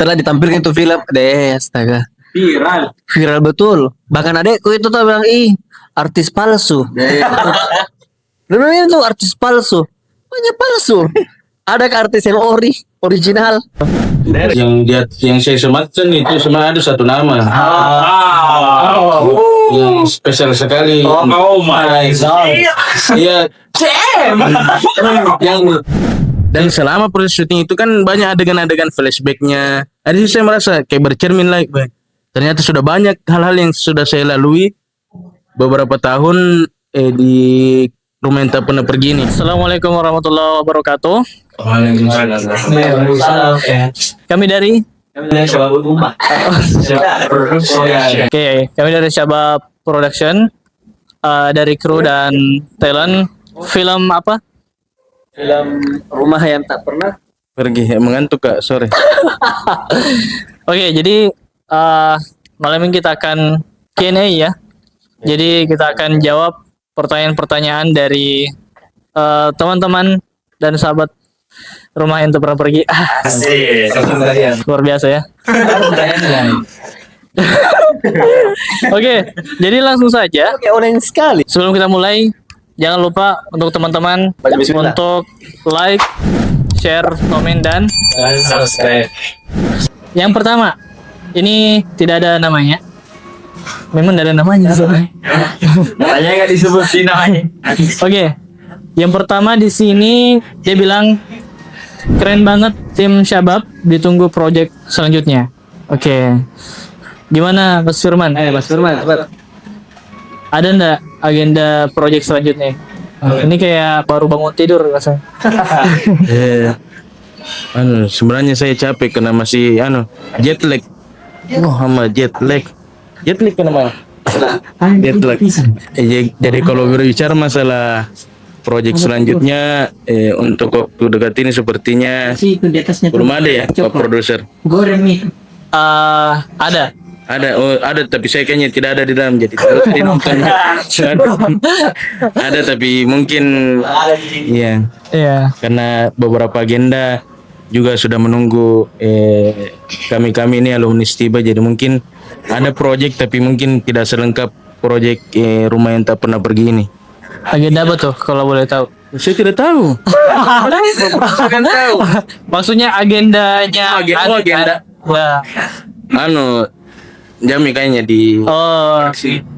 setelah ditampilkan itu film deh astaga Viral. betul, bahkan adekku itu tuh bilang artis palsu. Dulu itu artis palsu, banyak palsu. Ada ke artis yang original. Yang saya sematkan itu cuma ada satu nama. Yang spesial sekali. Oh my god. Iya. Yang dan selama proses syuting itu kan banyak adegan-adegan flashbacknya. Ada sih saya merasa kayak bercermin lagi. Ternyata sudah banyak hal-hal yang sudah saya lalui beberapa tahun di rumah yang tak pernah pergi ini. Assalamualaikum warahmatullahi wabarakatuh. Waalaikumsalam. Kami dari Rumah. Oke, kami dari Syabab Production, dari kru dan talent film apa? Film Rumah yang Tak Pernah Pergi mengantuk Kak sore. Oke, jadi malam ini kita akan Q&A ya. Jadi kita akan jawab pertanyaan-pertanyaan dari teman-teman dan sahabat Rumah yang Tak Pernah Pergi. Luar biasa ya. Oke, jadi langsung saja. kayak oleng sekali. Sebelum kita mulai, jangan lupa untuk teman-teman Baca bismillah. untuk like, share, komen, dan Subscribe. yang pertama, ini tidak ada namanya. Memang tidak ada namanya. Katanya nggak disebut sih namanya. Oke, yang pertama di sini dia bilang keren banget tim Syabab, ditunggu project selanjutnya. Oke, gimana Mas Firman? Mas Firman, cepat. Ada ndak agenda project selanjutnya? Ini kayak baru bangun tidur rasanya. Sebenarnya saya capek karena masih jet lag. Sama jet lag. Jet lag kenapa? Jet lag. Jadi kalau berbicara masalah proyek selanjutnya untuk waktu dekat ini sepertinya belum ada ya Pak Produser. Ada. Ada tapi saya kayaknya tidak ada di dalam jadi terus nonton. Ada tapi mungkin iya karena beberapa agenda juga sudah menunggu kami ini alumni Stiba jadi mungkin ada proyek tapi mungkin tidak selengkap proyek Rumah yang Tak Pernah Pergi ini. Agenda apa tuh kalau boleh tahu? Saya tidak tahu. Maksudnya agendanya agenda. Ya. Jami kayaknya di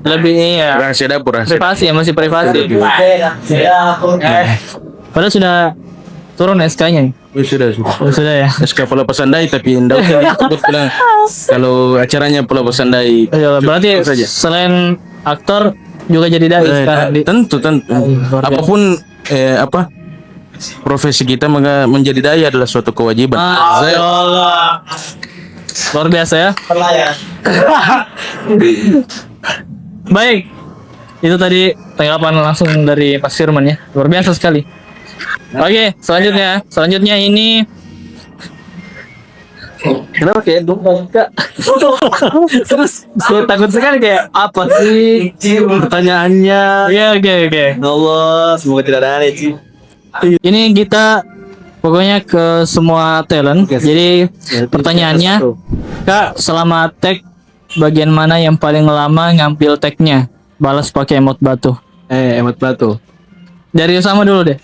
Lebih ya. rahasia dapur rahasia. Privasi ya, masih privasi. Padahal sudah turun SK-nya. Sudah. Sudah ya. SK Pulau Pasandai tapi enggak usah disebut bilang kalau acaranya Pulau Pasandai. Berarti saja. selain aktor juga jadi dai sekarang. Tentu. Apapun profesi kita menjadi dai adalah suatu kewajiban. Allah. Luar biasa ya. Baik. Itu tadi tanggapan langsung dari Mas Firman ya. Luar biasa sekali. Oke, selanjutnya ini Kenapa kayak dongeng Kak? terus saya takut sekali kayak apa sih Pertanyaannya. ya oke. Ya Allah, semoga tidak ada aneh sih. Ini kita pokoknya ke semua talent. Jadi pertanyaannya, Kak, selama tag bagian mana yang paling lama ngambil tagnya? Balas pakai emot batu. Emot batu. Dari Usama dulu deh.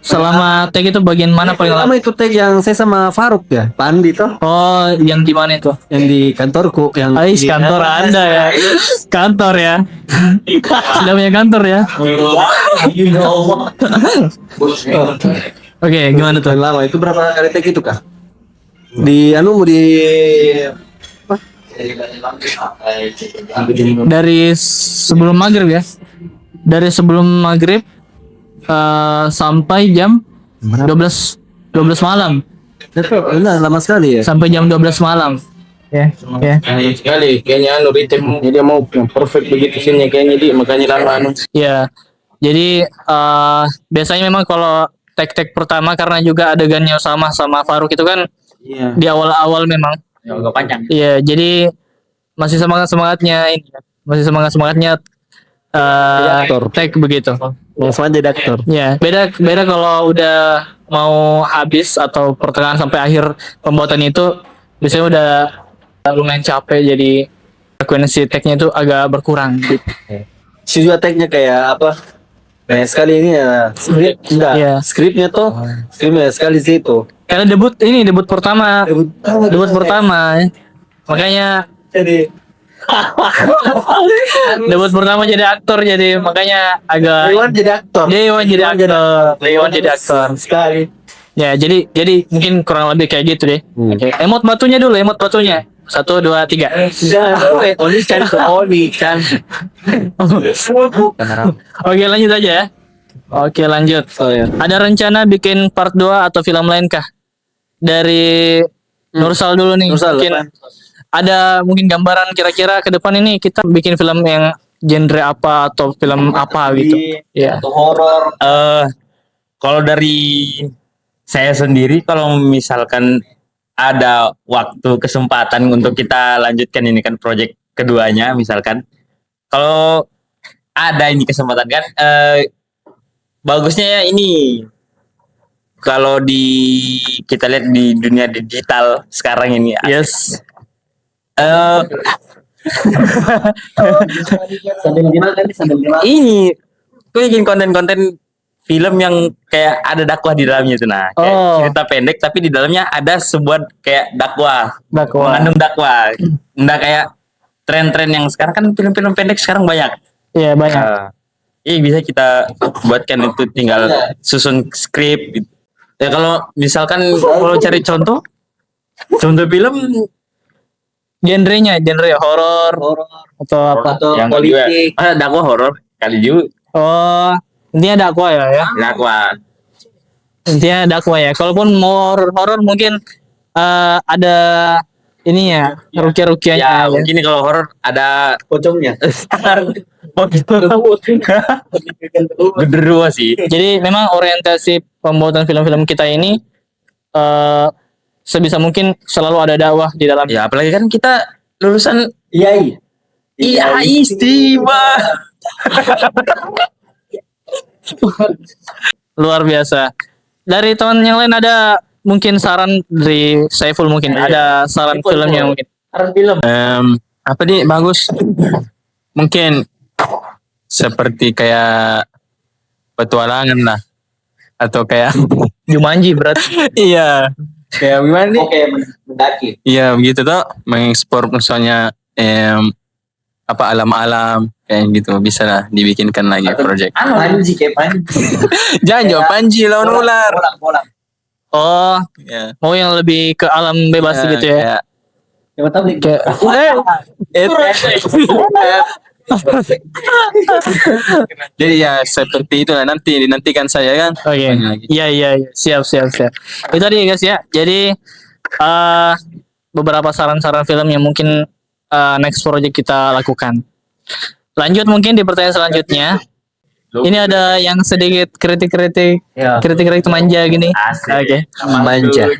Selama tag itu bagian mana paling lama? Lama itu tag yang saya sama Faruk ya, Pak Andi toh, Oh, yang di mana itu? yang di kantorku, yang Ais, kantor Anda ya. Kantor ya. Sudah punya kantor ya. Oke, gimana tuh? paling lama itu berapa kali tag itu Kak? Di Dari sebelum maghrib ya. Dari sebelum maghrib sampai jam 12 malam. Benar, lama sekali ya. Sampai jam 12 malam. Ya. Sekali kayaknya ritme jadi mau perfect begitu sini kayaknya makanya lama Ya. Jadi biasanya memang kalau tag pertama karena juga adegannya sama Faruk itu kan di awal-awal memang. Agak panjang. Iya, jadi masih semangatnya ini. Masih semangatnya tag begitu. Langsung aja jadi aktor. Ya, beda kalau udah mau habis atau pertengahan sampai akhir pembuatan itu biasanya udah lumayan capek, jadi frekuensi tag-nya itu agak berkurang gitu. Si juga tag-nya kayak apa? Banyak sekali ini ya. Skrip enggak. Iya. Skripnya tuh. Skripnya sekali sih itu. Karena debut pertama. Debut pertama. Makanya Jadi debut pertama jadi aktor, jadi makanya agak Iwan jadi aktor. Iwan jadi aktor. Sekali. Ya, jadi mungkin kurang lebih kayak gitu deh. Oke. Emot batunya. 1, 2, 3. Sudah. Oli kan. Oke, lanjut aja ya. Oke, lanjut. Oh ya. Ada rencana bikin part 2 atau film lain kah? Dari Nursal dulu nih. Nursal, mungkin apaan? ada mungkin gambaran kira-kira ke depan ini kita bikin film yang genre apa atau film apa gitu. Ya. Atau horor. Kalau dari saya sendiri, kalau misalkan ada waktu kesempatan untuk kita lanjutkan ini kan project keduanya, misalkan kalau ada ini kesempatan kan, bagusnya ya ini kalau kita lihat di dunia digital sekarang ini, Yes. ini gue bikin konten-konten film yang kayak ada dakwah di dalamnya itu, nah kayak Oh. cerita pendek tapi di dalamnya ada sebuah kayak dakwah. Dakwah. Mengandung dakwah, nggak kayak tren-tren yang sekarang kan, film-film pendek sekarang banyak. Iya, banyak. Bisa kita buatkan, itu tinggal susun skrip gitu. Ya kalau misalkan kalau cari contoh film Genre horor atau apa? yang politik. juga dakwah horor kali juga Oh, intinya dakwah ya. dakwah. Intinya dakwah ya. Kalaupun mau horor mungkin ada ini ya, rukia-rukianya. Ya mungkin kalau horor ada Pocongnya. genderuwo sih. Jadi memang orientasi pembuatan film-film kita ini sebisa mungkin selalu ada dakwah di dalam. Ya apalagi kan kita lulusan Iya. istimewa. Luar biasa. Dari teman yang lain ada mungkin saran dari Saiful, mungkin ada saran filmnya mungkin. Apa nih bagus? Mungkin seperti kayak petualangan lah, atau kayak Jumanji berarti. iya kayak gimana nih? Oke, mendaki. Iya begitu tuh, mengeksplor misalnya apa alam-alam kayak gitu, bisa lah dibikinkan lagi project. Panji kayak Panji. Jangan jauh Panji lawan ular. Bola. Oh, Ya. mau yang lebih ke alam bebas gitu ya. Kayak Siapa tahu nih. Kayak jadi ya seperti itu lah, dinantikan saya kan. Oke. Banyak lagi. Iya. Siap. Itu tadi guys ya. Jadi beberapa saran-saran film yang mungkin next project kita lakukan. Lanjut mungkin di pertanyaan selanjutnya. Ini ada yang sedikit kritik-kritik manja gini. Oke. Manja.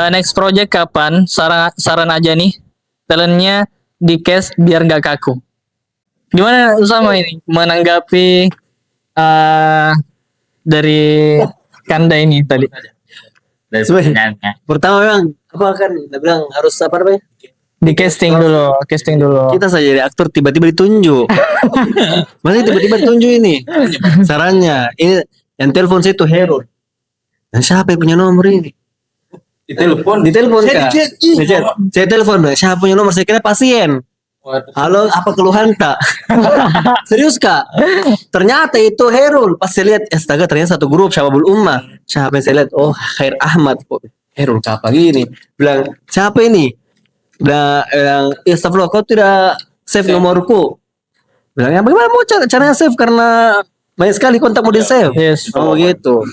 Next project kapan? Saran aja nih. Talentnya di cast biar nggak kaku. Gimana Usama ini menanggapi dari Kanda ini tadi? Dari Sebenarnya. pertanyaannya. Pertama memang apa kan dia bilang harus apa namanya? Di casting dulu. Kita saja jadi aktor tiba-tiba ditunjuk. Masa tiba-tiba ditunjuk ini? Sarannya ini yang telepon saya itu Herul. Dan siapa yang punya nomor ini? Ditelepon kak? Saya telepon, siapa punya nomor? Saya kira pasien. Halo, apa keluhan kak? Serius kak? Ternyata itu Herul. Pas saya lihat, astaga ternyata satu grup Syababul Ummah. Siapa yang saya lihat? Oh, Khair Ahmad. Herul siapa gini? Bilang, siapa ini? Bilang, astagfirullah, kau tidak save nomorku. Bilang, ya bagaimana mau caranya save? Karena banyak sekali kontak mau di save. Yes. Oh gitu.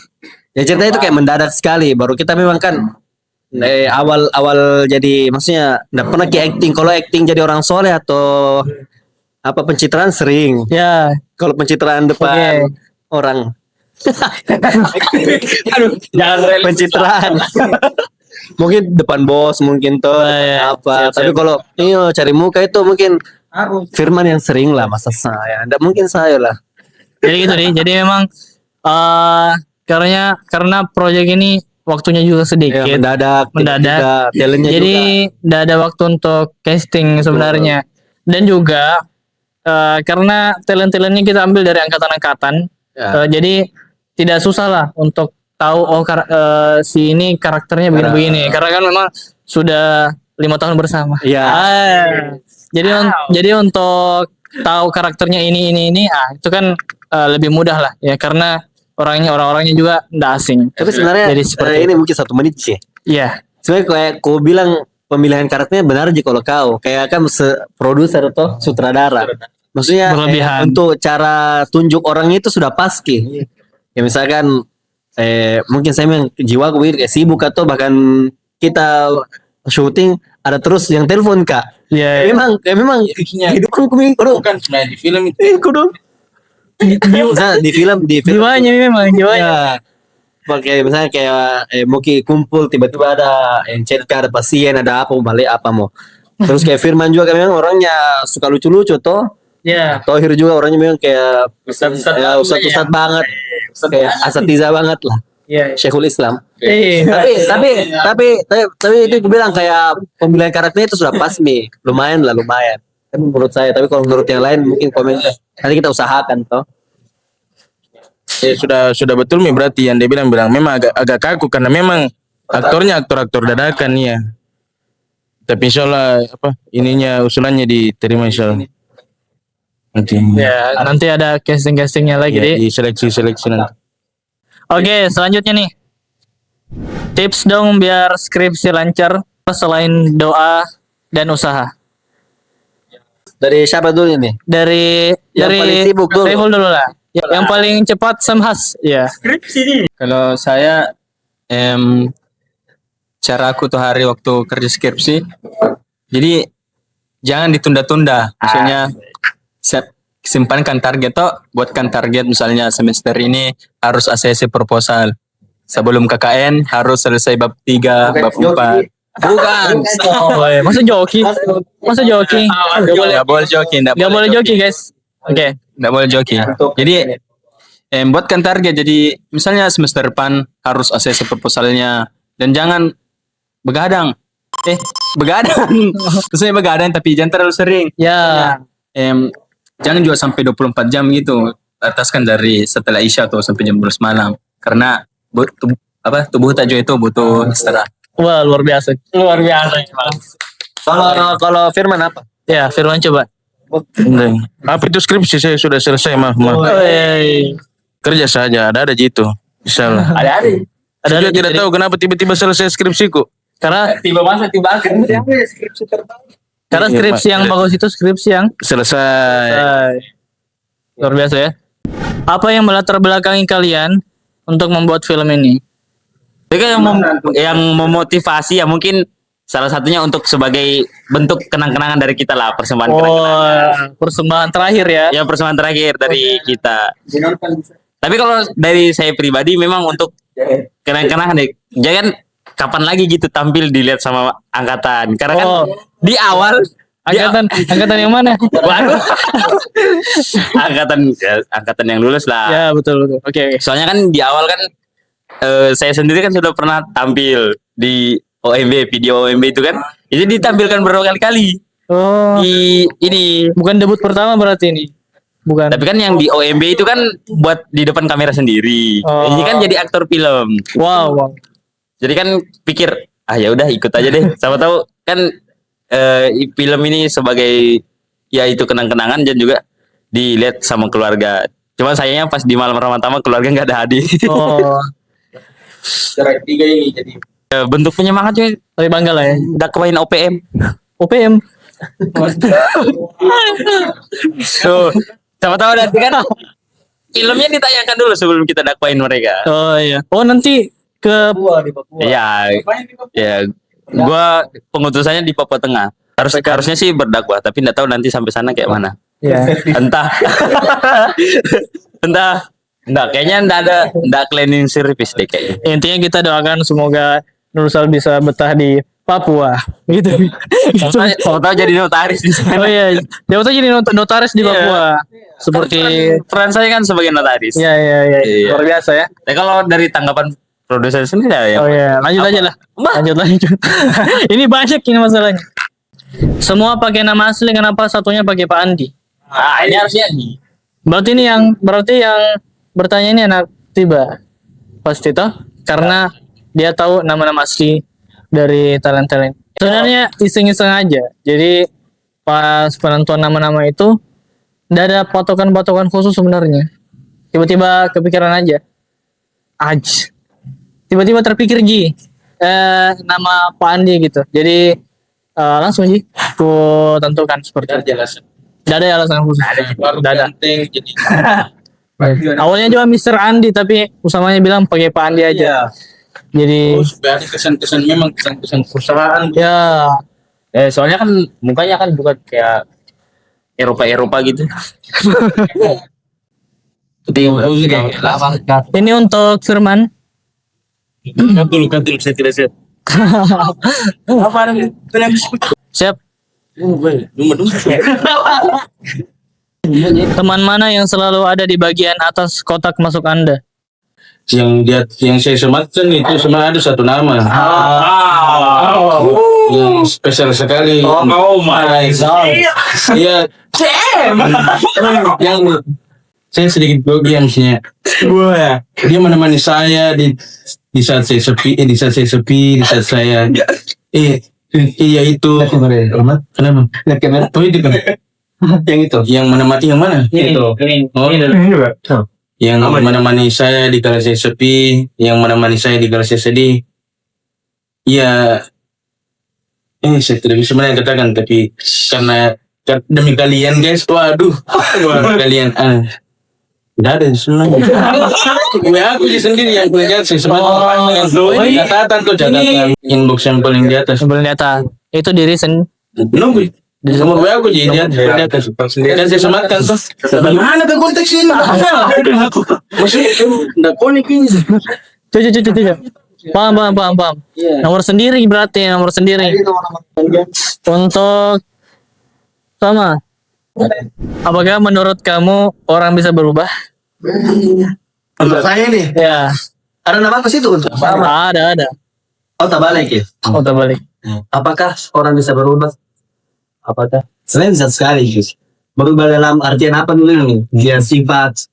Ya ceritanya itu kayak mendadak sekali. Baru kita memang kan awal jadi maksudnya nggak pernah kayak acting. Kalau acting jadi orang soleh atau apa pencitraan sering. Ya. Kalau pencitraan depan orang. Aduh, jangan Pencitraan. Mungkin depan bos mungkin tuh ya. apa. Tapi kalau cari muka itu mungkin Firman yang sering lah, masa saya. Nggak mungkin saya lah. Jadi gitu nih. Jadi memang karena proyek ini waktunya juga Ya, sedikit. mendadak. Mendadak. tiba-tiba talentnya Jadi juga. tidak ada waktu untuk casting sebenarnya. Dan juga karena talent-talentnya kita ambil dari angkatan-angkatan, Ya. jadi tidak susah lah untuk tahu si ini karakternya begini-begini. Karena kan memang sudah 5 tahun bersama. Iya. Jadi untuk tahu karakternya ini, itu kan lebih mudah lah ya karena orang-orangnya juga nggak asing. Tapi sebenarnya Jadi seperti ini mungkin 1 menit sih. Iya. Sebenarnya kayak kau bilang pemilihan karakternya benar aja kalau kau kayak kan produser atau sutradara. Maksudnya Berlebihan. untuk cara tunjuk orangnya itu sudah pas Ki. Ya misalkan mungkin saya memang jiwa aku kayak sibuk atau bahkan kita syuting ada terus yang telepon Kak. Iya. Memang kehidupan kudu Bukan sebenarnya di film itu. kudu. Misalnya di film Jiwanya memang jiwanya. ya pakai misalnya kayak mungkin kumpul tiba-tiba ada yang chat ada pasien ada apa mau balik apa mau terus kayak Firman juga kan memang orangnya suka lucu-lucu toh Iya. Tohir juga orangnya memang kayak Ustadz-ustadz ya, ustadz banget kayak asatiza banget lah Iya. Syekhul Islam Iya. tapi itu gue bilang kayak pemilihan karakternya itu sudah pas nih lumayan tapi menurut saya tapi kalau menurut yang lain mungkin komen nanti kita usahakan toh. Sudah betul nih berarti yang dia bilang memang agak kaku karena memang aktornya aktor dadakan ya. Tapi insyaallah ininya usulannya diterima insyaallah. Nanti Ya, nanti ada casting-castingnya lagi ya, deh. di seleksi nanti. Oke, selanjutnya nih. Tips dong biar skripsi lancar selain doa dan usaha. Dari siapa dulu ini? Dari Yang paling sibuk dulu. Saiful dulu lah. Yang paling cepat Samhas. Ya. Kalau saya cara aku tuh hari waktu kerja skripsi, jadi jangan ditunda-tunda. Maksudnya simpankan target buatkan target misalnya semester ini harus ACC proposal. Sebelum KKN harus selesai bab 3, bab 4. Bukan. Masa joki? Nggak boleh joki, Gak boleh joki, guys. Oke. nggak boleh joki. Jadi buatkan target. Jadi misalnya semester depan harus ACC proposalnya dan jangan begadang. Begadang. Maksudnya begadang tapi jangan terlalu sering. Ya. Jangan juga sampai 24 jam gitu. Ataskan dari setelah Isya atau sampai jam 12 malam. Karena tubuh Tajo itu butuh istirahat. Wah, luar biasa. Kalau Firman apa? Ya, Firman coba. Apa itu skripsi saya sudah selesai mah. Kerja saja ada gitu. Insyaallah. Saya juga tidak tahu kenapa tiba-tiba selesai skripsiku. Karena Tiba masa tiba akhir. karena skripsi yang bagus itu skripsi yang Selesai. luar biasa ya. Apa yang melatar belakangi kalian untuk membuat film ini? Itu kan yang memotivasi ya mungkin salah satunya untuk sebagai bentuk kenang-kenangan dari kita lah persembahan kenang-kenangan. Persembahan terakhir ya. Ya persembahan terakhir dari kita. Tapi kalau dari saya pribadi memang untuk kenang-kenangan deh. Jangan kapan lagi gitu tampil dilihat sama angkatan. Karena kan di awal Angkatan yang mana? waduh. angkatan yang lulus lah. Ya, betul. Oke. Soalnya kan di awal kan saya sendiri kan sudah pernah tampil di OMB, video OMB itu kan. Itu ditampilkan beberapa kali. Oh, Di ini. bukan debut pertama berarti ini. Bukan. Tapi kan yang di OMB itu kan buat di depan kamera sendiri. Oh. Ini kan jadi aktor film. Wow. Jadi kan pikir ya udah ikut aja deh. Sama tahu kan film ini sebagai ya itu kenang-kenangan dan juga dilihat sama keluarga. Cuma sayangnya pas di malam Ramadhan keluarga nggak ada hadir. Oh, Cara ketiga ini jadi Bentuk penyemangatnya lebih bangga lah ya. dakwain OPM. OPM. Tuh, sama tahu nanti kan filmnya ditayangkan dulu sebelum kita dakwain mereka. Oh iya. Oh, nanti ke Ya, gua pengutusannya di Papua Tengah. Harusnya sih berdakwah, tapi nggak tahu nanti sampai sana kayak mana. ya. Entah. Enggak, kayaknya enggak cleaning service deh kayaknya. Intinya kita doakan semoga Nursal bisa betah di Papua. Gitu. Mau tahu jadi notaris di sana. Oh iya, dia tuh jadi notaris di Iya. Papua. Seperti Peran saya kan sebagai notaris. ya. Iya. Luar biasa ya. Nah, kalau dari tanggapan produser sendiri lah yang Oh ya, lanjut aja lah. Lanjut. Ini banyak ini masalahnya. Semua pakai nama asli, kenapa satunya pakai Pak Andi? ini harusnya nih. Berarti yang bertanya ini anak tiba. Pasti toh? Karena dia tahu nama-nama asli dari talent-talent. Sebenarnya iseng-iseng aja. Jadi pas penentuan nama-nama itu tidak ada patokan-patokan khusus sebenarnya. Tiba-tiba kepikiran aja. Tiba-tiba terpikir nama Pak Andi gitu. Jadi langsung ku tentukan seperti itu. Tidak ada alasan khusus. Tidak ada. Jadi Awalnya juga Mr. Andi tapi usamanya bilang pakai Pak Andi aja. Jadi supaya ada kesan-kesan memang kesan-kesan perusahaan. ya Soalnya kan mukanya kan bukan kayak Eropa gitu. ini untuk Firman. Kantul saya tidak siap. Apa ada? Siap. Teman mana yang selalu ada di bagian atas kotak masuk Anda? Yang saya sematkan itu cuma ada satu nama. Yang spesial sekali. Oh my god. Iya. Yang saya sedikit grogi maksudnya. Dia menemani saya di saat saya sepi, di saat saya iya itu. Kenapa? Oh itu kan. Yang itu. Yang menemani yang mana? Itu. Yang menemani saya di kala saya sepi, yang menemani saya di kala saya sedih. Iya. Saya tidak bisa katakan, tapi karena demi kalian guys, waduh, kalian tidak ada sebenarnya. Aku sendiri yang paling di atas. Catatan tuh catatan inbox yang paling di atas. Sebelum data itu diri Nunggu. Di nomor WA aku jadi di atas. Dan saya sematkan tuh. Mana ke konteks ini? Maksudnya enggak konek ini. Cucu. Paham. Nomor sendiri berarti nomor sendiri. Untuk sama. Apakah menurut kamu orang bisa berubah? Untuk saya nih, Ya, ada nama ke situ untuk ada. Oh, tak balik ya. Oh, tak balik. Apakah orang bisa berubah? Apakah? Sebenarnya bisa sekali, Gus. Berubah dalam artian apa dulu nih? Dia sifat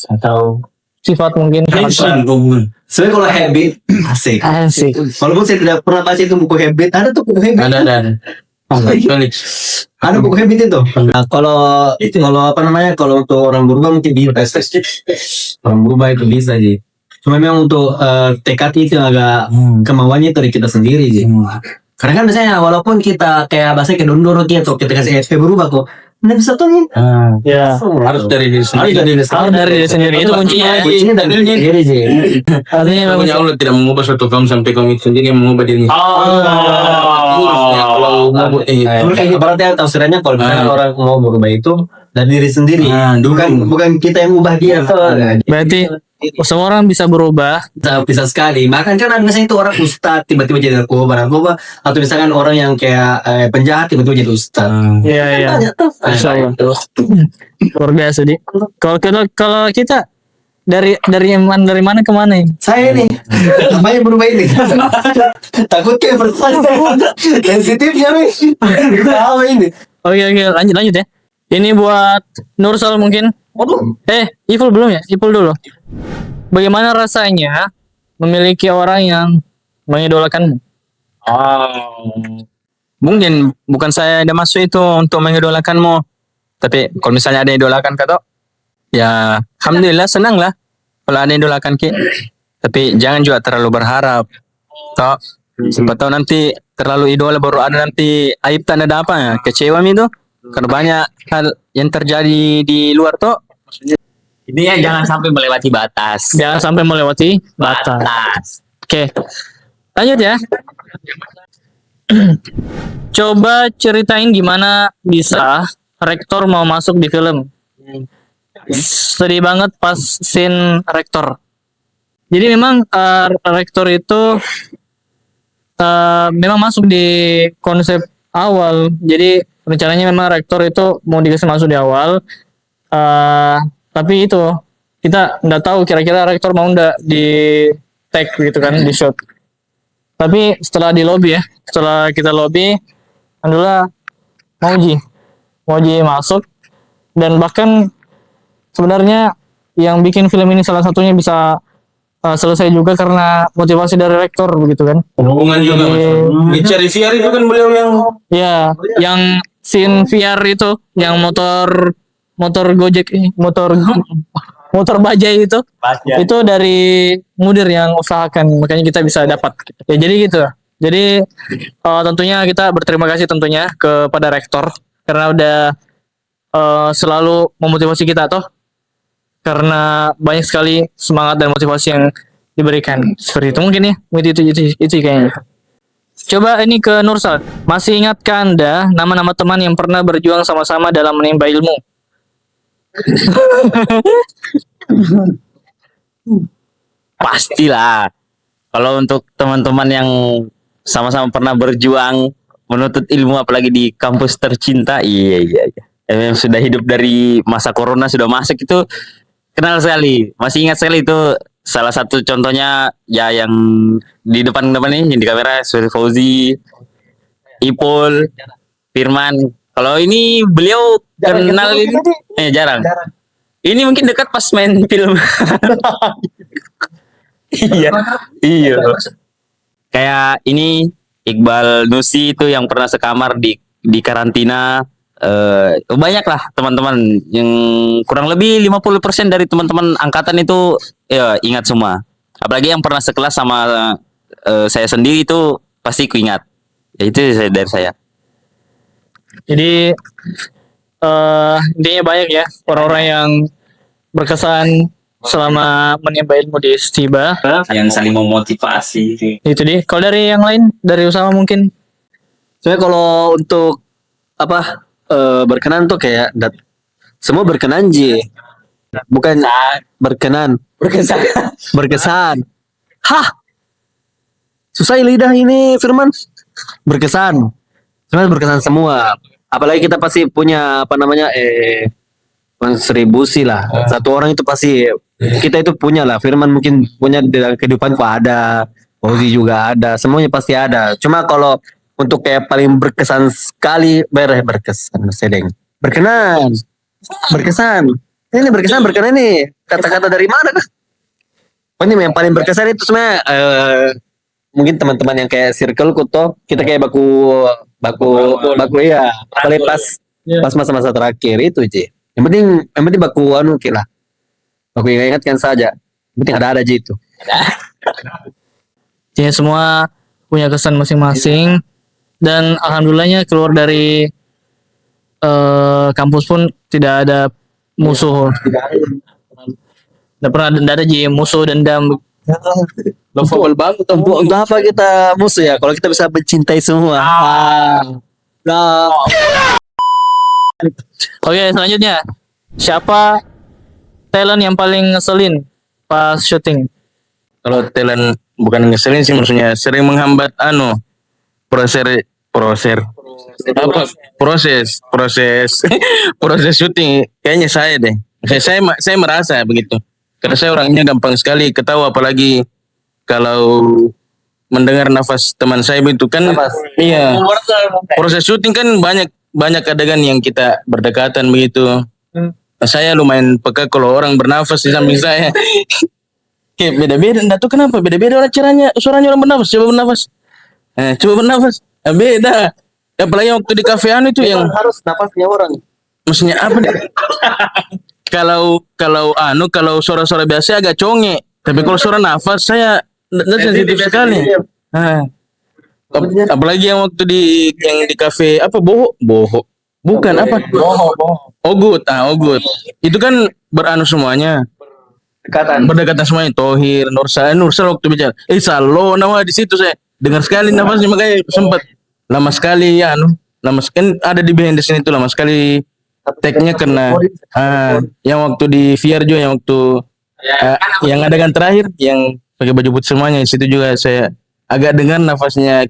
atau Sifat mungkin. sebenarnya kalau habit asik. Asik. Walaupun saya tidak pernah baca itu buku habit, ada tuh buku habit. Ada. Felix. Ada buku habit itu. Nah, kalau apa namanya? Kalau untuk orang berubah mungkin bisa. Orang berubah itu bisa sih. Cuma memang untuk tekad itu agak kemauannya dari kita sendiri sih. Karena kan misalnya walaupun kita kayak bahasa kedondoro gitu, kita kasih SP berubah kok. Nggak bisa tuh nih. Ya. Harus dari diri sendiri. Harus dari diri sendiri itu kuncinya. Kuncinya dari diri sendiri sih. Artinya Pokoknya Allah tidak mengubah suatu kaum sampai kaum itu sendiri yang mengubah dirinya. Kalau mau Berarti tafsirannya kalau misalnya orang mau berubah itu dari diri sendiri. Bukan kita yang ubah dia. berarti semua orang bisa berubah. Bisa sekali. Bahkan kan ada misalnya itu orang ustad tiba-tiba jadi narkoba, atau misalkan orang yang kayak penjahat tiba-tiba jadi ustad. Iya. Banyak tuh. Insya Allah. Luar biasa di. Kalau kita dari mana ke mana ini? Saya nih, namanya berubah ini. Takut kayak pertanyaan sensitifnya nih. Tahu ini. Oke, lanjut ya. Ini buat Nursal mungkin. Ipul belum ya? Ipul dulu. Bagaimana rasanya memiliki orang yang mengidolakanmu? Mungkin bukan saya ada masuk itu untuk mengidolakanmu. Tapi kalau misalnya ada yang idolakan kata, ya alhamdulillah senang lah kalau ada yang idolakan ki. Tapi jangan juga terlalu berharap. Toh, siapa tahu nanti terlalu idola baru ada nanti aib tanda apa ya, kecewa itu. Karena banyak hal yang terjadi di luar toh. Ini ya jangan sampai melewati batas. Jangan sampai melewati batas. Oke. Lanjut ya. Coba ceritain gimana bisa rektor mau masuk di film. Sedih banget pas scene rektor. Jadi memang rektor itu memang masuk di konsep awal. Jadi rencananya memang rektor itu mau dikasih masuk di awal. Tapi itu kita nggak tahu kira-kira rektor mau nggak tag gitu kan di shoot. Tapi setelah di lobby ya, setelah kita lobby, alhamdulillah Mauji masuk, dan bahkan sebenarnya yang bikin film ini salah satunya bisa selesai juga karena motivasi dari rektor begitu kan. Hubungan juga Mas. Dicari VR itu kan beliau yang Ya, yang scene VR itu, yang motor Gojek ini, motor bajai itu dari mudir yang usahakan, makanya kita bisa dapat. Ya jadi gitu. Jadi tentunya kita berterima kasih tentunya kepada rektor karena udah selalu memotivasi kita toh, karena banyak sekali semangat dan motivasi yang diberikan seperti itu mungkin ya. Itu kayaknya. Coba ini ke Nursal, masih ingatkah Anda nama-nama teman yang pernah berjuang sama-sama dalam menimba ilmu? Pastilah. Kalau untuk teman-teman yang sama-sama pernah berjuang menuntut ilmu apalagi di kampus tercinta, iya. Yang sudah hidup dari masa corona sudah masuk itu kenal sekali. Masih ingat sekali itu salah satu contohnya ya yang di depan nih yang di kamera Suri Fauzi, Ipul, Firman. Kalau ini beliau kenal ini jarang. Ini mungkin dekat pas main film. Iya. Kayak ini Iqbal Nusi itu yang pernah sekamar di karantina. Banyak lah teman-teman yang kurang lebih 50% dari teman-teman angkatan itu ya ingat semua. Apalagi yang pernah sekelas sama saya sendiri itu pasti ku ingat. Ya itu dari saya. Jadi intinya banyak ya orang-orang yang berkesan selama menimba ilmu di Stiba. Yang saling memotivasi. Itu deh. Kalau dari yang lain, dari Usama mungkin. Soalnya kalau untuk berkenan tuh kayak semua berkenan bukan berkenan, berkesan. Hah, susah lidah ini Firman. Berkesan semua. Apalagi kita pasti punya kontribusi lah. Satu orang itu pasti kita itu punya lah. Firman mungkin punya dalam kehidupan kok ada, Fauzi juga ada, semuanya pasti ada. Cuma kalau untuk kayak paling berkesan sekali, berkesan. Berkenan ini kata-kata dari mana kah? Ini yang paling berkesan itu sebenarnya mungkin teman-teman yang kayak circle kuto, kita kayak baku ya. Paling pas masa-masa terakhir itu Yang penting baku lah. Baku ingatkan saja. Yang penting ada aja itu. Ya semua punya kesan masing-masing. Dan alhamdulillahnya keluar dari kampus pun tidak ada musuh. Tidak ada musuh dendam. Lovable banget. Untuk apa kita musuh ya? Kalau kita bisa mencintai semua. Oke, selanjutnya siapa talent yang paling ngeselin pas syuting? kalau talent bukan ngeselin sih, maksudnya sering menghambat proses syuting. Kayaknya saya deh. Saya merasa begitu. Karena saya orangnya gampang sekali ketawa, apalagi kalau mendengar nafas teman saya itu kan. Iya. Proses syuting kan banyak adegan yang kita berdekatan begitu. Saya lumayan peka kalau orang bernafas di samping saya. Kayak beda-beda, enggak tahu kenapa beda-beda suaranya orang bernafas. Coba bernafas. Beda. Apalagi waktu di cafe itu yang harus nafasnya orang. Maksudnya apa deh? Kalau suara-suara biasa agak conge, tapi kalau suara nafas saya sensitif sekali. Apalagi yang waktu yang di kafe apa boho bukan apa Ogut. Itu kan semuanya berdekatan semuanya. Tohir, Nursal waktu bicara Salo nama di situ, saya dengar sekali nafasnya, makanya sempat lama sekali kan ada di behind the scene itu lama sekali tag-nya kena. Yang waktu di VR juga, yang waktu yang adegan terakhir yang pakai baju putih semuanya, di situ juga saya agak dengar nafasnya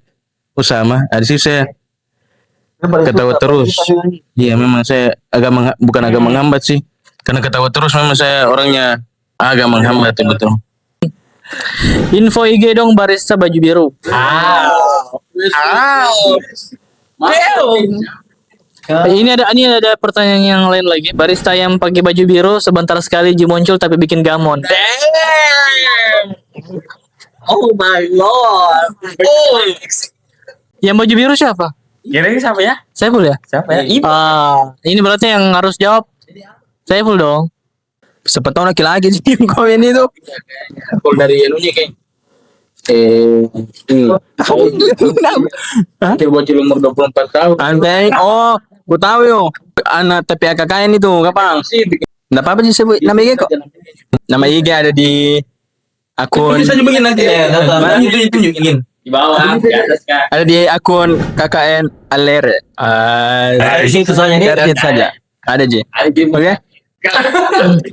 Usama. Di situ saya ketawa terus. Iya, memang saya bukan agak menghambat sih, karena ketawa terus memang saya orangnya agak menghambat betul. Info IG dong barista baju biru. Ini ada pertanyaan yang lain lagi. Barista yang pakai baju biru sebentar sekali muncul tapi bikin gamon. Oh my lord. Yang baju biru siapa? Kira-kira siapa ya? Saiful ya? Siapa ya? Ibu. Ini berarti yang harus jawab Saiful dong. Siapa tahu laki-laki sih yang komen itu. Kalau dari anunya kayak Dia bocil umur 24 tahun. Antai, oh, gue tahu yo. Anak tapi AKKN itu, kapang. Nggak apa-apa sih sebut nama IG kok. Nama IG ada di akun. Bisa juga nanti ya. Itu tunjukin. Di bawah, di atas Kak. Ada di akun KKN Alere. Di situ soalnya ini. Search it saja. Ada Ji. Oke.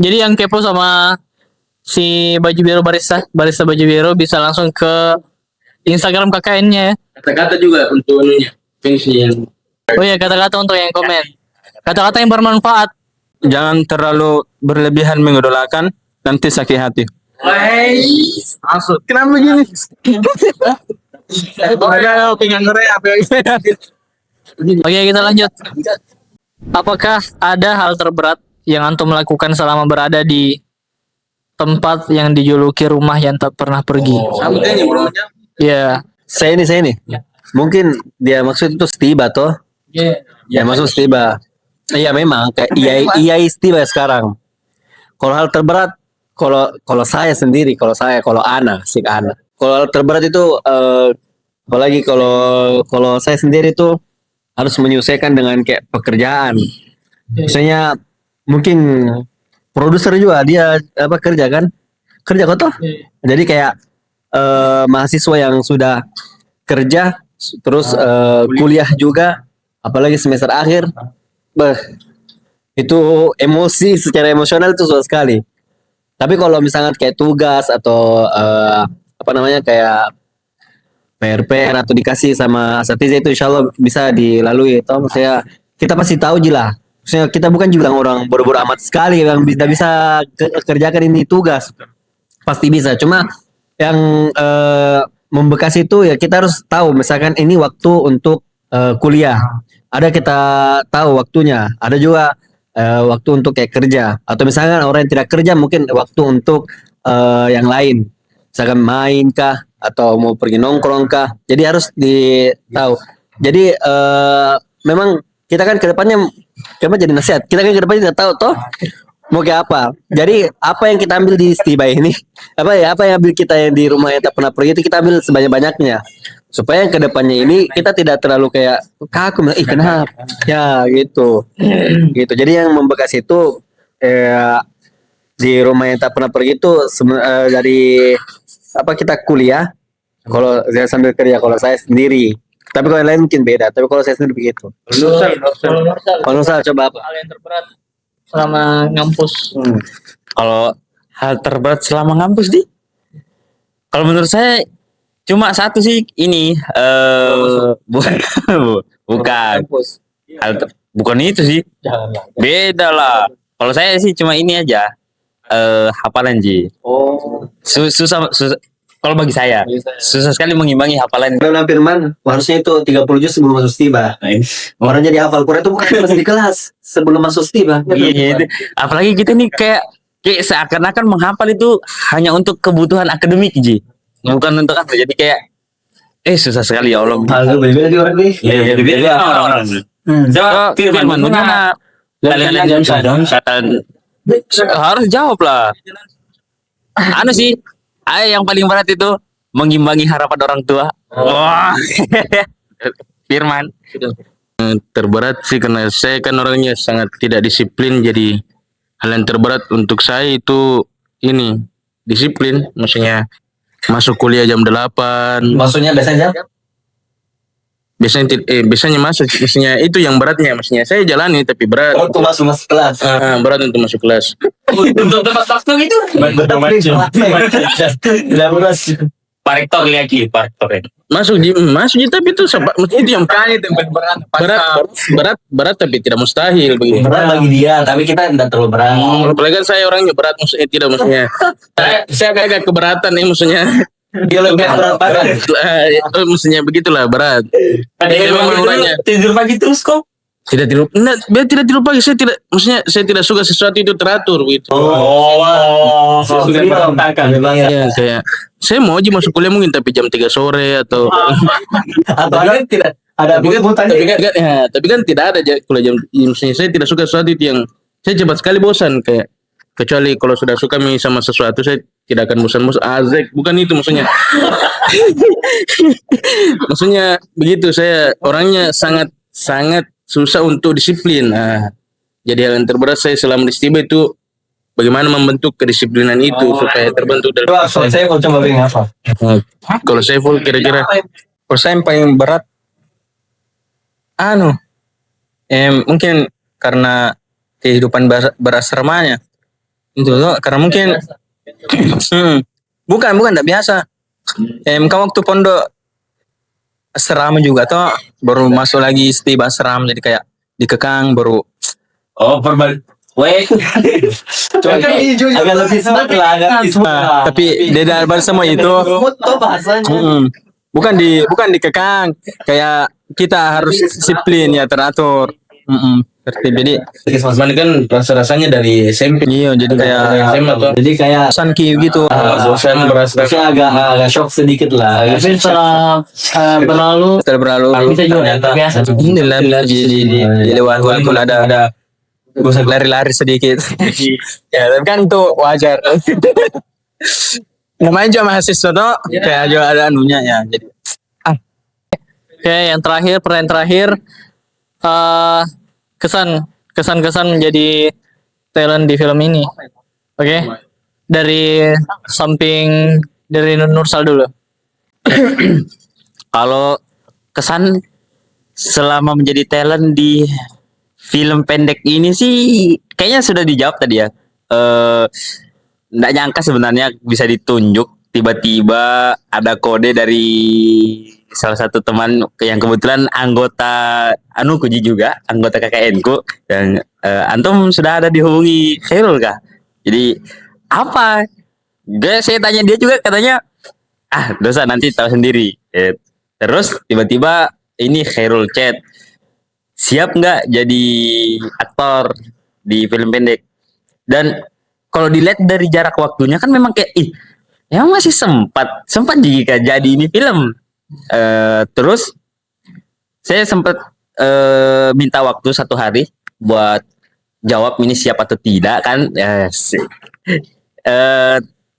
Jadi yang kepo sama si baju biru barista baju biru bisa langsung ke Instagram KKN-nya ya. Kata-kata juga untuk anunya. Fansnya yang Oh ya, kata-kata untuk yang komen. Kata-kata yang bermanfaat. Jangan terlalu berlebihan mengidolakan, nanti sakit hati. masuk. Kenapa begini? Ada pengen ngere apa yang Oke, kita lanjut. Apakah ada hal terberat yang antum lakukan selama berada di tempat yang dijuluki rumah yang tak pernah pergi? Sama kayaknya bro. Ya. Saya ini. Mungkin dia maksud itu Stiba toh. Ya maksud Stiba. Iya memang kayak iya Stiba sekarang. Kalau hal terberat, kalau saya sendiri, kalau Ana. Kalau hal terberat itu apalagi kalau saya sendiri tuh harus menyelesaikan dengan kayak pekerjaan. Misalnya mungkin produser juga dia kerja kok toh. Jadi kayak mahasiswa yang sudah kerja terus kuliah juga, apalagi semester akhir, itu emosi secara emosional itu susah sekali. Tapi kalau misalnya kayak tugas atau kayak PR atau dikasih sama asatiza itu insya Allah bisa dilalui. Toh maksudnya kita pasti tahu lah. Maksudnya kita bukan juga orang bodoh-bodoh amat sekali yang bisa kerjakan ini tugas. Pasti bisa. Cuma yang membekas itu ya kita harus tahu. Misalkan ini waktu untuk kuliah. Ada kita tahu waktunya. Ada juga waktu untuk kayak kerja. Atau misalkan orang yang tidak kerja mungkin waktu untuk yang lain. Misalkan main kah atau mau pergi nongkrong kah. Jadi harus ditahu. Jadi memang kita kan kedepannya jadi nasihat. Kita kan kedepannya tidak tahu toh mau kayak apa. Jadi apa yang kita ambil di Stiba ini, apa yang ambil kita yang di rumah yang tak pernah pergi itu kita ambil sebanyak-banyaknya. Supaya yang kedepannya ini kita tidak terlalu kayak kaku, kenapa? Ya gitu. Gitu. Jadi yang membekas itu di rumah yang tak pernah pergi itu dari kita kuliah. Kalau saya sambil kerja, kalau saya sendiri. Tapi kalau yang lain mungkin beda. Tapi kalau saya sendiri begitu. Kalau Nusal coba apa? Hal yang terberat selama ngampus. Kalau hal terberat selama ngampus kalau menurut saya cuma satu sih ini bukan bukan itu sih, beda lah. Kalau saya sih cuma ini aja hafalan Ji. Susah kalau bagi saya susah sekali mengimbangi hafalan. Karena Firman harusnya itu 30 juz sebelum masuk Stiba. Orang jadi hafal Quran itu bukan masih di kelas sebelum masuk Stiba. Iya, apalagi kita nih kayak seakan-akan menghafal itu hanya untuk kebutuhan akademik Ji, bukan untuk apa. Jadi kayak susah sekali ya Allah. Hal berbeda di orang nih. Iya, beda orang. Coba Firman gimana? Kalian harus jawab lah. Anu sih, yang paling berat itu mengimbangi harapan orang tua. Wah. Firman. Terberat sih karena saya kan orangnya sangat tidak disiplin, jadi hal yang terberat untuk saya itu ini disiplin, maksudnya masuk kuliah jam 8. Maksudnya biasanya biasanya masuk, maksudnya itu yang beratnya, maksudnya saya jalani tapi berat. untuk masuk kelas. Berat untuk masuk kelas. Untuk tempat waktu itu. Parektor lagi, parektor ya. Masuk Ji, tapi itu maksudnya itu yang Makanya tempat berat. berat tapi tidak mustahil begitu. Berat bagi dia, tapi kita tidak terlalu berat. Apalagi kan saya orangnya berat maksudnya tidak maksudnya. Saya agak keberatan nih maksudnya. Dia lebih berat banget. Maksudnya begitulah berat. Ada memang orangnya tidur pagi terus kok. tidak tidur. Enggak, biar tidak tidur pagi. Saya tidak suka sesuatu itu teratur begitu. Sudah berantakan memang ya. Ya, saya mau aja masuk kuliah mungkin tapi jam 3 sore atau Atau ada tidak ada tapi kan tidak ada kuliah jam maksudnya saya tidak suka sesuatu itu yang saya cepat sekali bosan kayak kecuali kalau sudah suka sama sesuatu saya tidak akan bosan-bosan. Azek bukan itu maksudnya. Maksudnya begitu saya orangnya sangat susah untuk disiplin. Nah, jadi hal yang terberat saya selama di Stiba itu bagaimana membentuk kedisiplinan itu supaya terbentuk dari. Coba kalau saya mau coba bilang apa? Kalau saya full kira-kira Kalau saya yang paling berat, mungkin karena kehidupan berasramanya. Itu loh, karena mungkin bukan tidak biasa. Kan waktu pondok asrama juga toh baru masuk lagi Stiba asrama jadi kayak dikekang baru. Weh. Agak lebih smart lah, agak smart lah. Tapi beda semua itu. Smooth tuh bahasanya. Bukan dikekang, kayak kita harus disiplin ya teratur. Tertib jadi Cuman kan rasa-rasanya dari SMP. iya jadi kayak SMA tuh. Jadi kayak bosan Q gitu. Bosan berasa. saya agak shock sedikit lah. Tapi setelah berlalu Setelah berlalu bisa juga biasa. inilah di lewat waktu ada lari-lari sedikit. Ya tapi kan itu wajar. Namanya juga mahasiswa tuh kayak juga ada anunya ya jadi Oke, yang terakhir, pertanyaan terakhir, kesan menjadi talent di film ini. Oke, dari samping dari Nursal dulu. Kalau kesan selama menjadi talent di film pendek ini sih kayaknya sudah dijawab tadi ya. Nggak nyangka sebenarnya bisa ditunjuk tiba-tiba ada kode dari salah satu teman yang kebetulan anggota Kuji juga, anggota KKN ku, dan antum sudah ada dihubungi Khairul kah? Jadi apa? Saya tanya dia juga katanya dosa nanti tahu sendiri. Terus tiba-tiba ini Khairul chat, siap nggak jadi aktor di film pendek? Dan kalau dilihat dari jarak waktunya kan memang kayak emang masih sempat jika jadi ini film. Terus saya sempat minta waktu 1 hari buat jawab ini siap atau tidak kan.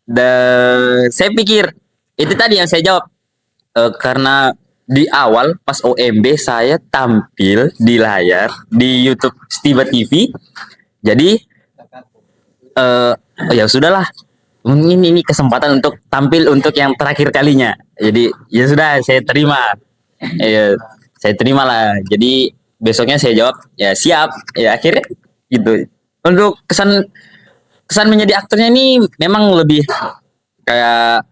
Dan saya pikir itu tadi yang saya jawab, karena di awal pas OMB saya tampil di layar di YouTube Stiba TV, jadi ya sudahlah, ini kesempatan untuk tampil untuk yang terakhir kalinya. Jadi ya sudah saya terima. Saya terima lah. Jadi besoknya saya jawab ya siap. Ya akhirnya gitu. Untuk kesan menjadi aktornya ini memang lebih kayak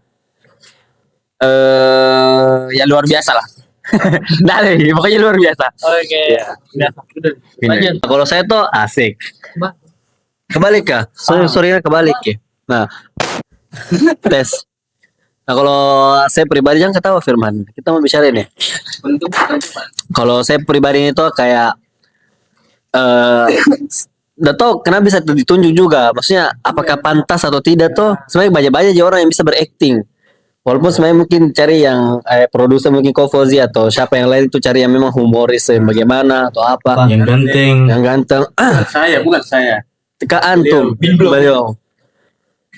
ya luar biasa lah. Nah, pokoknya luar biasa. Oke. Lanjut. Kalau saya tuh asik. Kebalik kah? Sorry kebalik ya. Nah, tes. Nah kalau saya pribadi jangan ketawa Firman. Kita mau bicara ini. Kalau saya pribadi itu kayak udah tau kenapa bisa ditunjuk juga. Maksudnya apakah pantas atau tidak tuh sebenarnya banyak aja orang yang bisa berakting. Walaupun sebenarnya mungkin cari yang produser mungkin Kofozi atau siapa yang lain itu cari yang memang humoris bagaimana atau apa. Yang ganteng. Bukan saya. Ke antum beliau.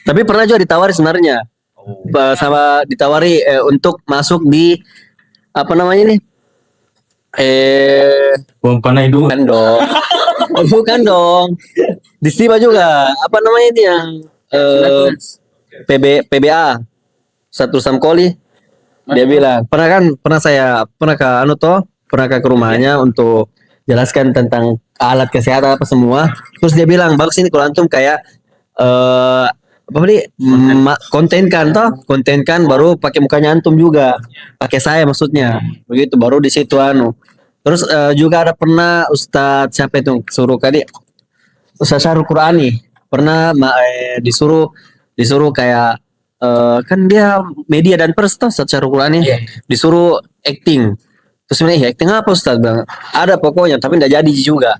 Tapi pernah juga ditawari sebenarnya. Sama ditawari untuk masuk di apa namanya nih? Bukan dong. Bukan dong. Di Stiba juga. Apa namanya ini yang PBA Satu Samkoli. Dia bilang, pernah ke rumahnya untuk jelaskan tentang alat kesehatan apa semua. Terus dia bilang, bagus ini kalau antum kayak apa nih konten kan toh, konten kan baru pakai mukanya antum juga, pakai saya maksudnya, begitu baru di situ anu. Terus juga ada pernah Ustadz siapa itu suruh kali Ustadz Syahrul Qurani pernah disuruh kayak kan dia media dan pers toh Ustadz Syahrul Qurani disuruh acting. Terus sebenarnya acting apa Ustadz bilang? Ada pokoknya tapi enggak jadi juga.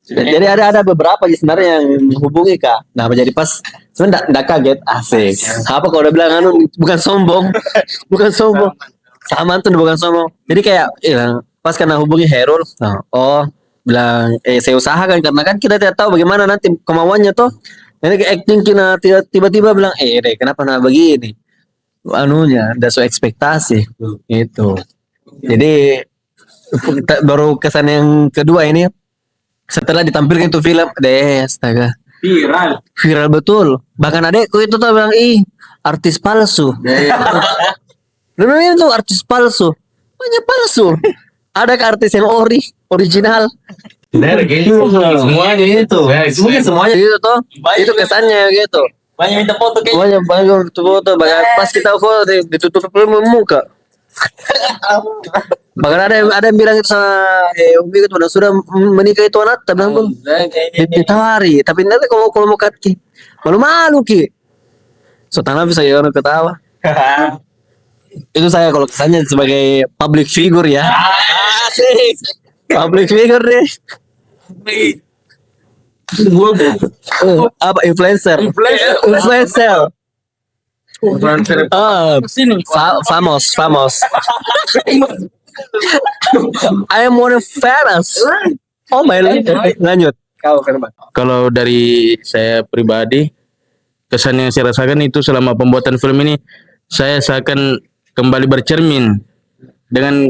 Jadi ada beberapa sebenarnya yang menghubungi Kak. Nah, jadi pas sebenarnya enggak kaget, asik. Apa kalau udah bilang anu bukan sombong. Bukan sombong. Sama tuh bukan sombong. Jadi kayak pas karena hubungi Herul, bilang saya usahakan karena kan kita tidak tahu bagaimana nanti kemauannya toh. Jadi acting kita tiba-tiba bilang kenapa nah begini? Anunya udah so ekspektasi itu. Jadi baru kesan yang kedua ini setelah ditampilkan itu film astaga viral betul, bahkan adekku itu tuh bilang artis palsu. Benar itu artis palsu, banyak palsu, ada ke artis yang original Semuanya itu. semuanya gitu tuh, itu kesannya gitu. Banyak minta foto kayaknya. Banyak foto, banyak pas kita foto ditutup muka. Bahkan ada yang bilang itu sama Umi itu sudah menikah itu anak, tapi bilang belum ditawari, tapi nanti kalau mau kaki malu-malu ki, so tanah bisa ya orang ketawa. Itu saya kalau kesannya sebagai public figure ya. Public figure deh. Apa influencer? Famous. I am more famous. Oh my God. Lanjut. Kalau dari saya pribadi, kesan yang saya rasakan itu selama pembuatan film ini, saya seakan kembali bercermin dengan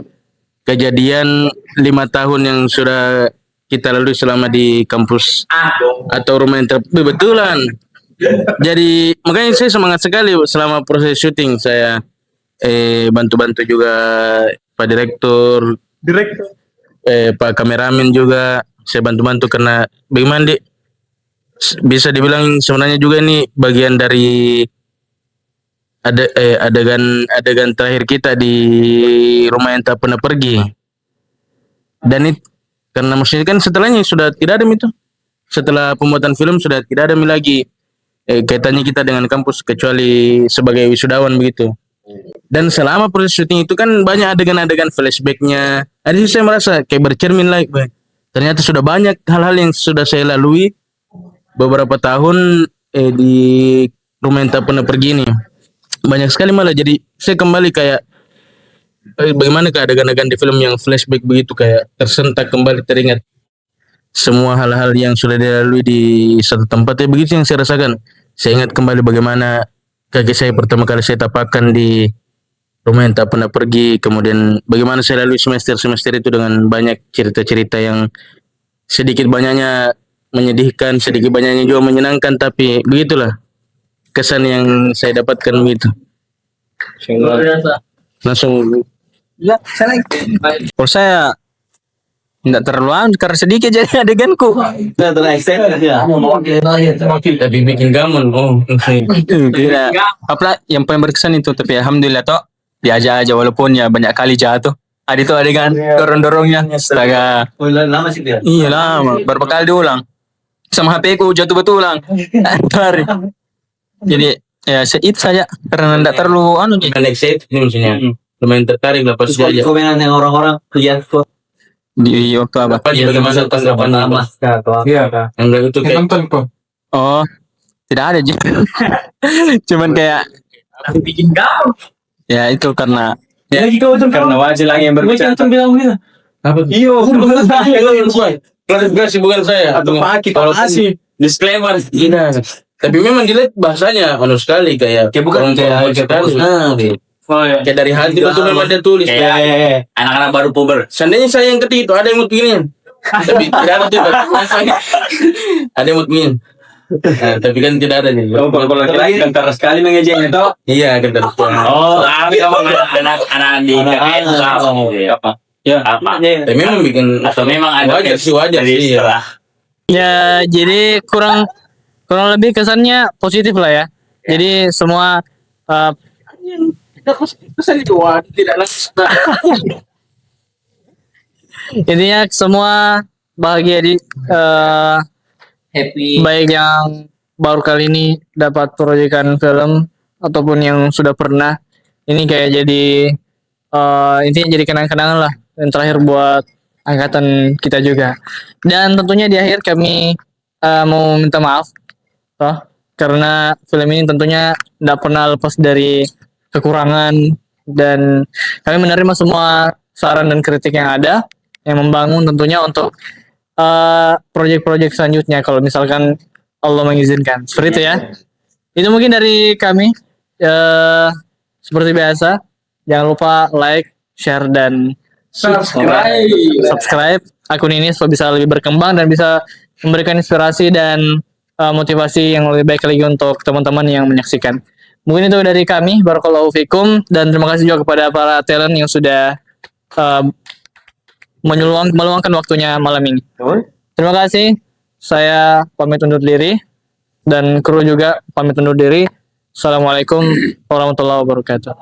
kejadian 5 tahun yang sudah kita lalui selama di kampus atau rumah betulan. Jadi makanya saya semangat sekali selama proses syuting. Saya bantu-bantu juga Pak Direktur, Pak kameramen juga saya bantu-bantu karena bagaimana bisa dibilang sebenarnya juga ini bagian dari adegan terakhir kita di rumah yang tak pernah pergi. Dan itu karena maksudnya kan setelahnya sudah tidak ada itu. Setelah pembuatan film sudah tidak ada lagi kaitannya kita dengan kampus kecuali sebagai wisudawan begitu. Dan selama proses syuting itu kan banyak adegan-adegan flashbacknya. Ada saya merasa kayak bercermin lagi. Ternyata sudah banyak hal-hal yang sudah saya lalui beberapa tahun di rumah yang tak pernah pergi ini. Banyak sekali malah jadi saya kembali kayak bagaimana adegan-adegan di film yang flashback begitu kayak tersentak kembali teringat semua hal-hal yang sudah dilalui di satu tempat begitu yang saya rasakan. Saya ingat kembali bagaimana kaki saya pertama kali saya tapakkan di rumah yang tak pernah pergi, kemudian bagaimana saya lalui semester-semester itu dengan banyak cerita-cerita yang sedikit banyaknya menyedihkan, sedikit banyaknya juga menyenangkan, tapi begitulah kesan yang saya dapatkan begitu. Langsung Kalau saya tidak terlalu karena sedikit jadi adeganku. tapi bikin gaman. Tidak. Apa yang paling berkesan itu, tapi alhamdulillah toh diajak aja walaupun ya banyak kali jatuh. Ada itu adegan dorong-dorongnya. Astaga. Lama sih dia. Iya lama. Berapa kali diulang. Sama HP ku jatuh betulan. Antar. Jadi ya itu saja karena tidak terlalu Next set ini maksudnya lumayan tertarik lah pas dia Komenan yang orang-orang lihat kok. di waktu apa? bagaimana tanggapan yang itu kayak Oh, tidak ada juga. Cuman kayak Bikin gaul. ya itu karena Karena wajib lagi yang berbicara. apa iyo klarifikasi bukan saya Atau pakai kasih disclaimer. tidak tapi memang dilihat bahasanya sekali kayak bukan kayak kayak dari hati betul memang dia tulis Kayak anak-anak baru puber. seandainya saya yang ketik itu ada yang mau begini tapi tidak ada tidak ada yang mau begini tapi kan tidak ada nih Kalau lagi kentara sekali mengejeknya toh. iya kan Oh, tapi apa anak-anak di KKN apa? ya tapi memang bikin Atau memang ada wajar sih dari ya. Ya, jadi kurang lebih kesannya positif lah ya. Jadi semua uh, tidak langsung. intinya semua bahagia di Happy. baik yang baru kali ini dapat proyekan film ataupun yang sudah pernah. Ini kayak jadi intinya jadi kenang-kenangan lah yang terakhir buat angkatan kita juga. Dan tentunya di akhir kami mau minta maaf toh, karena film ini tentunya tidak pernah lepas dari kekurangan, dan kami menerima semua saran dan kritik yang ada yang membangun tentunya untuk proyek-proyek selanjutnya kalau misalkan Allah mengizinkan. Seperti itu ya. Itu mungkin dari kami. Seperti biasa, jangan lupa like, share, dan subscribe akun ini supaya bisa lebih berkembang dan bisa memberikan inspirasi dan motivasi yang lebih baik lagi untuk teman-teman yang menyaksikan. Mungkin itu dari kami. Barakallahu fikum, dan terima kasih juga kepada para talent yang sudah meluangkan waktunya malam ini. Terima kasih. Saya pamit undur diri dan kru juga pamit undur diri. Assalamualaikum warahmatullahi wabarakatuh.